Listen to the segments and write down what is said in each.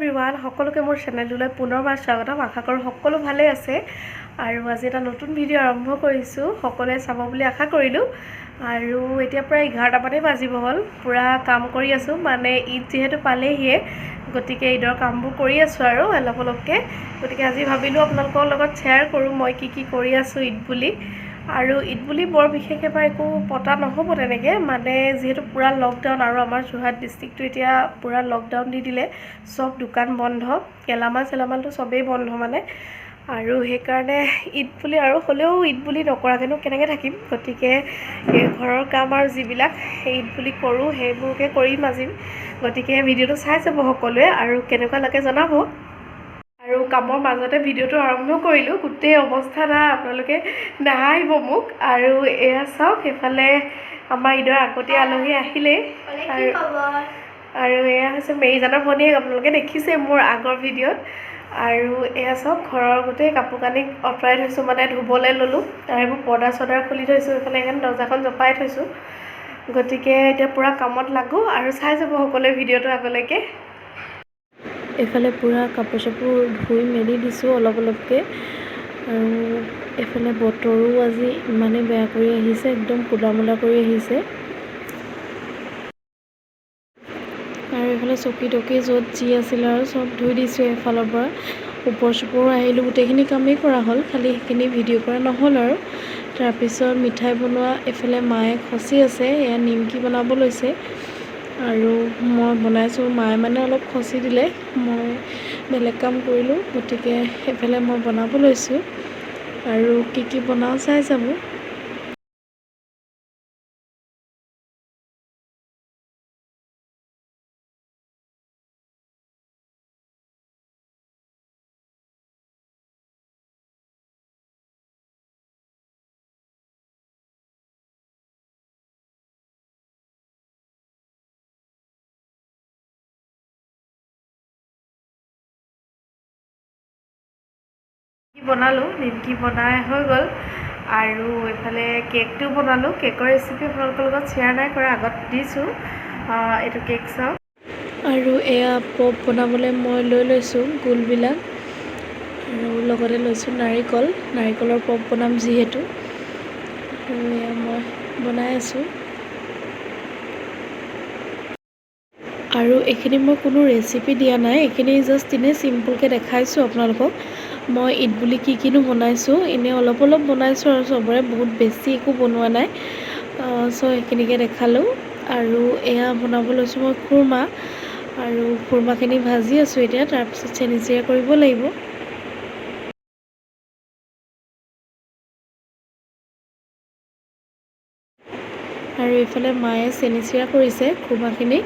Everyone সকলোকে মোৰ চেনেলটোলৈ পুনৰবাৰ স্বাগতম। আশা কৰোঁ সকলো ভালে আছে আৰু আজি এটা নতুন ভিডিঅ' আৰম্ভ কৰিছোঁ। সকলোৱে চাব বুলি আশা কৰিলোঁ আৰু এতিয়া প্ৰায় 11টা মানে বাজিব হ'ল। পুৰা কাম কৰি আছোঁ, মানে ঈদ যিহেতু পালেহিয়ে, গতিকে ঈদৰ কামবোৰ কৰি আছোঁ আৰু অলপ অলপকৈ। গতিকে আজি ভাবিলোঁ আপোনালোকৰ লগত শ্বেয়াৰ কৰোঁ মই কি কৰি আছোঁ ঈদ বুলি। আৰু ঈদ বুলি বৰ বিশেষ এবাৰ একো পতা নহ'ব তেনেকৈ, মানে যিহেতু পূৰা লকডাউন আৰু আমাৰ যোৰহাট ডিষ্ট্ৰিক্টটো এতিয়া পূৰা লকডাউন দি দিলে, চব দোকান বন্ধ, গেলামালটো চবেই বন্ধ মানে। আৰু সেইকাৰণে ঈদ বুলি আৰু হ'লেও ঈদ বুলি নকৰাকৈনো কেনেকৈ থাকিম, গতিকে ঘৰৰ কাম আৰু যিবিলাক সেই ঈদ বুলি কৰোঁ সেইবোৰকে কৰিম আজি। গতিকে ভিডিঅ'টো চাই যাব সকলোৱে আৰু কেনেকুৱা লাগে জনাব। আৰু কামৰ মাজতে ভিডিঅ'টো আৰম্ভ কৰিলোঁ, গোটেই অৱস্থা নাই, আপোনালোকে নাহাঁহিব মোক। আৰু এয়া চাওক, সেইফালে আমাৰ ঈদৰ আগতীয়া আলহী আহিলেই। আৰু এয়া হৈছে মেৰিজানৰ ভনীয়েক, আপোনালোকে দেখিছে মোৰ আগৰ ভিডিঅ'ত। আৰু এয়া চাওক, ঘৰৰ গোটেই কাপোৰ কানি আঁতৰাই থৈছোঁ, মানে ধুবলৈ ল'লোঁ। আৰু এইবোৰ পৰ্দা চৰ্দা খুলি থৈছোঁ, এইফালে সেইকাৰণে দৰ্জাখন জপাই থৈছোঁ। গতিকে এতিয়া পূৰা কামত লাগোঁ আৰু চাই যাব সকলোৱে ভিডিঅ'টো আগলৈকে। এইফালে পূৰা কাপোৰ চাপোৰ ধুই মেলি দিছোঁ অলপ অলপকৈ। আৰু এইফালে বতৰো আজি ইমানেই বেয়া কৰি আহিছে, একদম ক'লা মলা কৰি আহিছে। আৰু এইফালে চকী টকী য'ত যি আছিলে আৰু চব ধুই দিছোঁ এফালৰ পৰা। ওপৰ চোপৰো আহিলোঁ, গোটেইখিনি কামেই কৰা হ'ল, খালি সেইখিনি ভিডিঅ' কৰা নহ'ল আৰু। তাৰপিছত মিঠাই বনোৱা এইফালে মায়ে খচি আছে, এয়া নিমকি বনাব লৈছে। আৰু মই বনাইছোঁ, মায়ে মানে অলপ খচি দিলে, মই বেলেগ কাম কৰিলোঁ। গতিকে সেইফালে মই বনাব লৈছোঁ আৰু কি বনাওঁ চাই যাব। বনালোঁ, নিমকি বনাই হৈ গ'ল। আৰু এইফালে কেকটো বনালোঁ, কেকৰ ৰেচিপি আপোনালোকৰ লগত শ্বেয়াৰ নাই কৰা, আগত দিছোঁ। এইটো কেক চাওক। আৰু এয়া পপ বনাবলৈ মই লৈ লৈছোঁ গোলবিলাক, আৰু লগতে লৈছোঁ নাৰিকলৰ পপ বনাম যিহেতু। আৰু এয়া মই বনাই আছোঁ। আৰু এইখিনি মই কোনো ৰেচিপি দিয়া নাই, এইখিনি জাষ্ট এনেই চিম্পুলকৈ দেখাইছোঁ আপোনালোকক। মই ঈদ বুলি কিনো বনাইছোঁ, এনেই অলপ বনাইছোঁ আৰু চবৰে বহুত বেছি একো বনোৱা নাই। চ' সেইখিনিকে দেখালোঁ। আৰু এয়া বনাব লৈছোঁ মই খুৰমা, আৰু খুৰমাখিনি ভাজি আছোঁ এতিয়া, তাৰপিছত চেনি চিৰা কৰিব লাগিব। আৰু এইফালে মায়ে চেনি চিৰা কৰিছে খুৰমাখিনি।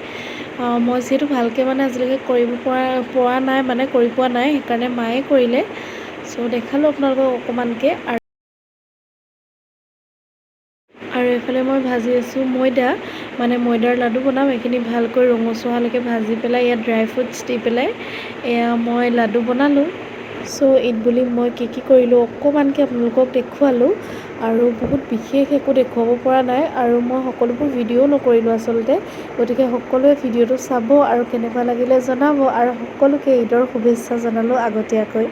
মই যিহেতু ভালকৈ মানে আজিলৈকে কৰিব পৰা নাই, মানে কৰি পোৱা নাই, সেইকাৰণে মায়ে কৰিলে। চ' দেখালোঁ আপোনালোকক অকণমানকৈ। আৰু এইফালে মই ভাজি আছোঁ ময়দা, মানে ময়দাৰ লাডু বনাম। এইখিনি ভালকৈ ৰঙচুৱা হোৱালৈকে ভাজি পেলাই ইয়াত ড্ৰাই ফ্ৰুটছ দি পেলাই এয়া মই লাডু বনালোঁ। চ' ঈদ বুলি মই কি কৰিলোঁ অকণমানকৈ আপোনালোকক দেখুৱালোঁ। আৰু বহুত বিশেষ একো দেখুৱাব পৰা নাই, আৰু মই সকলোবোৰ ভিডিঅ'ও নকৰিলোঁ আচলতে। গতিকে সকলোৱে ভিডিঅ'টো চাব আৰু কেনেকুৱা লাগিলে জনাব, আৰু সকলোকে ঈদৰ শুভেচ্ছা জনালোঁ আগতীয়াকৈ।